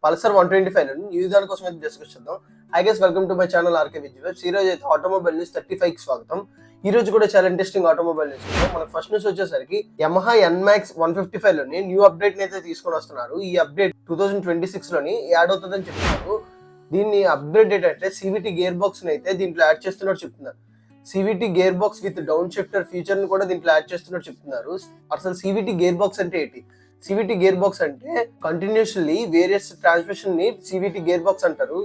Pulsar 125 new దాని కోసం అయితే డిస్కస్ చేద్దాం. Hi guys, welcome to my channel RK Viz Webs. ఈ రోజు అయితే ఆటోమొబైల్ న్యూస్ 35 కి స్వాగతం. ఈ రోజు కూడా చాలా ఇంట్రెస్టింగ్ ఆటోమొబైల్ న్యూస్ ఉంది. మనకు ఫస్ట్ న్యూస్ వచ్చేసరికి యమహా NMAX 155 లోని న్యూ అప్డేట్ అయితే తీసుకొని వస్తున్నారు. ఈ అప్డేట్ 2026 లోని యాడ్ అవుతుందని చెప్తున్నారు. దీన్ని అప్గ్రేడ్ ఏంటంటే CVT గేర్ బాక్స్ అయితే దీంట్లో యాడ్ చేస్తున్నట్టు చెప్తున్నారు. CVT gear box with down shifter feature ని కూడా దీంట్లో యాడ్ చేస్తున్నట్టు చెప్తున్నారు. అసలు CVT గేర్ బాక్స్ అంటే ఏంటి? CVT గేర్ బాక్స్ అంటే కంటిన్యూస్లీ వేరియస్ ట్రాన్స్మిషన్ ని CVT గేర్ బాక్స్ అంటారు.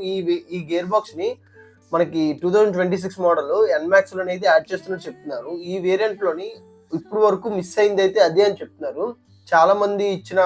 ఈ గేర్ బాక్స్ ని మనకి 2026 మోడల్ NMAX లోని అయితే యాడ్ చేస్తున్నట్టు చెప్తున్నారు. ఈ వేరియంట్ లోని ఇప్పుడు వరకు మిస్ అయింది అయితే అదే అని చెప్తున్నారు. చాలా మంది ఇచ్చిన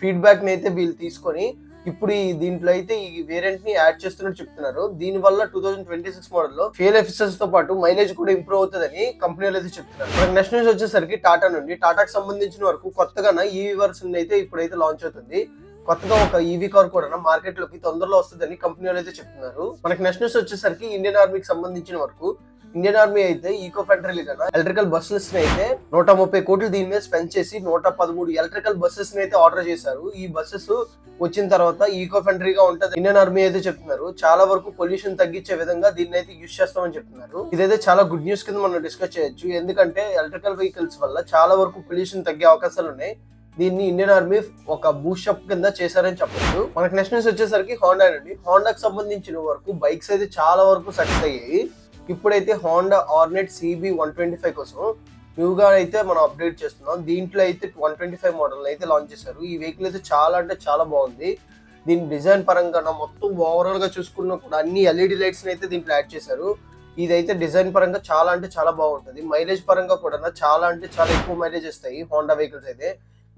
ఫీడ్బ్యాక్ ని అయితే వీళ్ళు తీసుకొని ఇప్పుడు దీంట్లో అయితే ఈ వేరియంట్ ని యాడ్ చేస్తున్నట్టు చెప్తున్నారు. దీని వల్ల 2026 మోడల్ లో ఫ్యూయల్ ఎఫిషియన్సీ తో పాటు మైలేజ్ కూడా ఇంప్రూవ్ అవుతుందని కంపెనీలు అయితే చెప్తున్నారు. నెక్స్ట్ న్యూస్ వచ్చేసరికి టాటా నుండి టాటాకి సంబంధించిన వరకు కొత్తగా ఈవీ వర్షన్ అయితే ఇప్పుడైతే లాంచ్ అవుతుంది. కొత్తగా ఒక ఈవీ కార్ కూడా మార్కెట్ లోకి తొందరలో వస్తుందని కంపెనీలు అయితే చెప్తున్నారు. మనకి నెక్స్ట్ న్యూస్ వచ్చేసరికి ఇండియన్ ఆర్మీకి సంబంధించిన వరకు ఇండియన్ ఆర్మీ అయితే ఈకో ఫ్రెండ్లీ గా ఎలక్ట్రికల్ బస్సెస్ అయితే 130 కోట్లు దీని మీద స్పెండ్ చేసి 113 ఎలక్ట్రికల్ బస్సెస్ అయితే ఆర్డర్ చేశారు. ఈ బస్సెస్ వచ్చిన తర్వాత ఈకో ఫ్రెండ్లీగా ఉంటది ఇండియన్ ఆర్మీ అయితే చెప్తున్నారు. చాలా వరకు పొల్యూషన్ తగ్గించే విధంగా దీన్ని అయితే యూజ్ చేస్తామని చెప్తున్నారు. ఇదైతే చాలా గుడ్ న్యూస్ కింద మనం డిస్కస్ చేయొచ్చు. ఎందుకంటే ఎలక్ట్రికల్ వెహికల్స్ వల్ల చాలా వరకు పొల్యూషన్ తగ్గే అవకాశాలు ఉన్నాయి. దీన్ని ఇండియన్ ఆర్మీ ఒక బూస్టప్ కింద చేశారని చెప్పచ్చు. మనకి నెక్స్ట్ న్యూస్ వచ్చేసరికి హోండా నుండి హోండాకి సంబంధించిన వరకు బైక్స్ అయితే చాలా వరకు సక్సెస్ అయ్యాయి. ఇప్పుడైతే హోండా ఆర్నెట్ CB 125 కోసం న్యూగా అయితే మనం అప్డేట్ చేస్తున్నాం. దీంట్లో అయితే 125 మోడల్ అయితే లాంచ్ చేశారు. ఈ వెహికల్ అయితే చాలా అంటే చాలా బాగుంది. దీని డిజైన్ పరంగా మొత్తం ఓవరాల్ గా చూసుకున్నా కూడా అన్ని LED లైట్స్ అయితే దీంట్లో యాడ్ చేశారు. ఇదైతే డిజైన్ పరంగా చాలా అంటే చాలా బాగుంటుంది. మైలేజ్ పరంగా కూడా చాలా అంటే చాలా ఎక్కువ మైలేజ్ ఇస్తాయి హోండా వెహికల్స్ అయితే.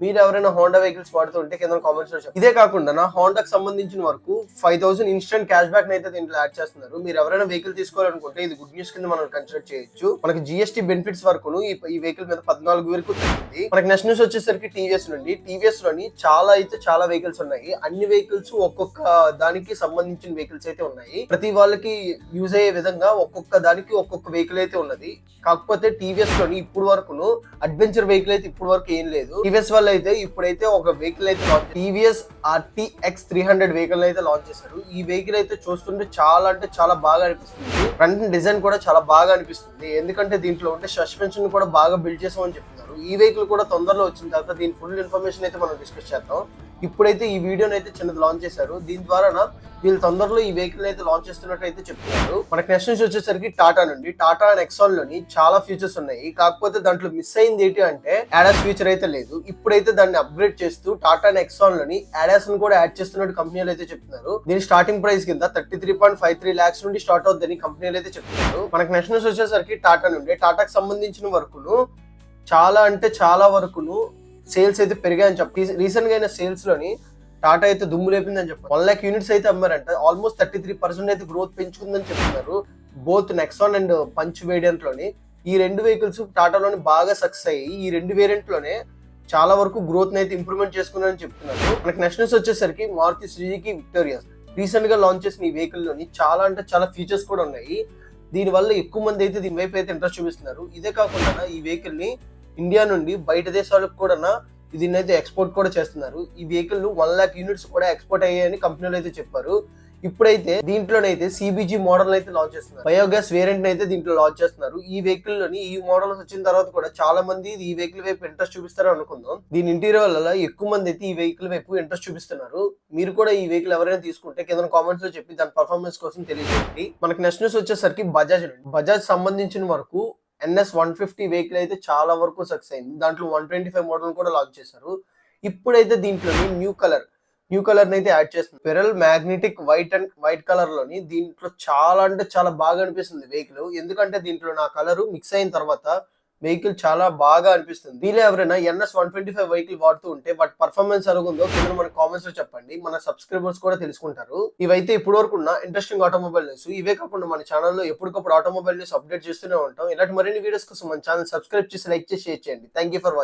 మీరు ఎవరైనా హోండా వెహికల్స్ వాడుతుంటే కింద కామెంట్స్ లో చెప్పండి. ఇదే కాకుండా హోండాకి సంబంధించిన వరకు 5000 ఇన్స్టెంట్ క్యాష్ బ్యాక్ అయితే దీంట్లో యాడ్ చేస్తున్నారు. మీరు ఎవరైనా వెహికల్ తీసుకోవాలనుకుంటే ఇది గుడ్ న్యూస్ కింద మనం కన్సిడర్ చేయొచ్చు. మనకి GST బెనిఫిట్స్ వరకు ఈ వెహికల్ మీద 14 వరకు తగ్గింది. మనకి నెక్స్ట్ న్యూస్ వచ్చేసరికి TVS నుండి TVS లోని చాలా వెహికల్స్ ఉన్నాయి. అన్ని వెహికల్స్ ఒక్కొక్క దానికి సంబంధించిన వెహికల్స్ అయితే ఉన్నాయి. ప్రతి వాళ్ళకి యూజ్ అయ్యే విధంగా ఒక్కొక్క దానికి ఒక్కొక్క వెహికల్ అయితే ఉన్నది. కాకపోతే TVS లోని ఇప్పుడు వరకు అడ్వెంచర్ వెహికల్ అయితే ఇప్పుడు వరకు ఏం లేదు. TVS అయితే ఇప్పుడైతే ఒక వెహికల్ అయితే లాంచ్ TVS RTX 300 వెహికల్ అయితే లాంచ్ చేశారు. ఈ వెహికల్ అయితే చూస్తుంటే చాలా అంటే చాలా బాగా అనిపిస్తుంది. ఫ్రంట్ డిజైన్ కూడా చాలా బాగా అనిపిస్తుంది. ఎందుకంటే దీంట్లో ఉంటే సస్పెన్షన్ కూడా బాగా బిల్డ్ చేసామని చెప్తున్నారు. ఈ వెహికల్ కూడా తొందరలో వచ్చిన తర్వాత దీని ఫుల్ ఇన్ఫర్మేషన్ అయితే మనం డిస్కస్ చేద్దాం. ఇప్పుడైతే ఈ వీడియోని అయితే చిన్నది లాంచ్ చేశారు. దీని ద్వారా వీళ్ళు తొందరలో ఈ వెహికల్ అయితే లాంచ్ చేస్తున్నట్టు అయితే చెప్తున్నారు. మనకి నెక్స్ట్ నుంచి వచ్చేసరికి టాటా నుండి టాటా అండ్ నెక్సాన్ లోని చాలా ఫీచర్స్ ఉన్నాయి. కాకపోతే దాంట్లో మిస్ అయింది ఏంటి అంటే ADAS ఫీచర్ అయితే లేదు. ఇప్పుడైతే దాన్ని అప్గ్రేడ్ చేస్తూ టాటా నెక్సాన్ లోని ADAS ని కూడా యాడ్ చేస్తున్నట్టు కంపెనీలు అయితే చెప్తున్నారు. దీని స్టార్టింగ్ ప్రైస్ కింద 33.53 lakhs నుండి స్టార్ట్ అవుతుందని కంపెనీలు అయితే చెప్తున్నారు. మనకి నెక్స్ట్ న్యూస్ వచ్చేసరికి టాటా నుండి టాటాకి సంబంధించిన వరకును చాలా అంటే చాలా వరకును సేల్స్ అయితే పెరిగాయని చెప్పి రీసెంట్ గా అయిన సేల్స్ లోని టాటా అయితే దుమ్ము లేపిందని చెప్పారు. 1 lakh యూనిట్స్ అయితే అమ్మారంట. ఆల్మోస్ట్ 33% అయితే గ్రోత్ పెంచుకుందని చెప్తున్నారు. Both Nexon and punch variant లోని ఈ రెండు వెహికల్స్ టాటాలోని బాగా సక్సెస్ అయ్యి ఈ రెండు వేరియంట్ లోనే చాలా వరకు గ్రోత్ అయితే ఇంప్రూవ్మెంట్ చేసుకున్నారని చెప్తున్నారు. మనకి నెక్స్ట్ న్యూస్ వచ్చేసరికి మారుతి సుజుకి విక్టోరియా రీసెంట్ గా లాంచ్ చేసిన ఈ వెహికల్ లోని చాలా అంటే చాలా ఫీచర్స్ కూడా ఉన్నాయి. దీని వల్ల ఎక్కువ మంది అయితే దీని వైపు అయితే ఇంట్రెస్ట్ చూపిస్తున్నారు. ఇదే కాకుండా ఈ వెహికల్ ని ఇండియా నుండి బయట దేశాలకు కూడా దీన్ని అయితే ఎక్స్పోర్ట్ కూడా చేస్తున్నారు. ఈ వెహికల్ 1 lakh యూనిట్స్ కూడా ఎక్స్పోర్ట్ అయ్యాయని కంపెనీలు అయితే చెప్పారు. ఇప్పుడైతే దీంట్లోనైతే CBG మోడల్ అయితే లాంచ్ చేస్తున్నారు. బయోగ్యాస్ వేరియంట్ అయితే దీంట్లో లాంచ్ చేస్తున్నారు. ఈ వెహికల్ లోని ఈ మోడల్స్ వచ్చిన తర్వాత కూడా చాలా మంది ఈ వెహికల్ వైపు ఇంట్రెస్ట్ చూపిస్తారు అనుకుందాం. దీని ఇంటీరియర్ వల్ల ఎక్కువ మంది అయితే ఈ వెహికల్ వైపు ఇంట్రెస్ట్ చూపిస్తున్నారు. మీరు కూడా ఈ వెహికల్ ఎవరైనా తీసుకుంటే కింద కామెంట్స్ లో చెప్పి దాని పర్ఫార్మెన్స్ కోసం తెలియజేయండి. మనకి నెక్స్ట్ న్యూస్ వచ్చేసరికి బజాజ్ సంబంధించిన వరకు NS 150 వెహికల్ అయితే చాలా వరకు సక్సెస్ అయింది. దాంట్లో 125 మోడల్ కూడా లాంచ్ చేశారు. ఇప్పుడైతే దీంట్లో న్యూ కలర్ అయితే యాడ్ చేస్తుంది. పెరల్ మ్యాగ్నెటిక్ వైట్ కలర్ లోని దీంట్లో చాలా అంటే చాలా బాగా అనిపిస్తుంది వెహికల్. ఎందుకంటే దీంట్లో నా కలర్ మిక్స్ అయిన తర్వాత వెహికల్ చాలా బాగా అనిపిస్తుంది. వీళ్ళు ఎవరైనా NS 125 వెహికల్ వాడుతూ ఉంటే వాటి పర్ఫార్మెన్స్ ఎలాగుందో కింద మన కామెంట్స్ లో చెప్పండి. మన సబ్స్క్రైబర్స్ కూడా తెలుసుకుంటారు. ఇవైతే ఇప్పుడు వరకు ఉన్న ఇంట్రెస్టింగ్ ఆటోమొబైల్ న్యూస్. ఇవే కాకుండా మన ఛానల్లో ఎప్పటికప్పుడు ఆటోమొబైల్ న్యూస్ అప్డేట్ చేస్తూనే ఉంటాం. ఇలాంటి మరిన్ని వీడియోస్ కోసం మన ఛానల్ సబ్స్క్రైబ్ చేసి లైక్ చేసి షేర్ చేయండి. Thank you for watching.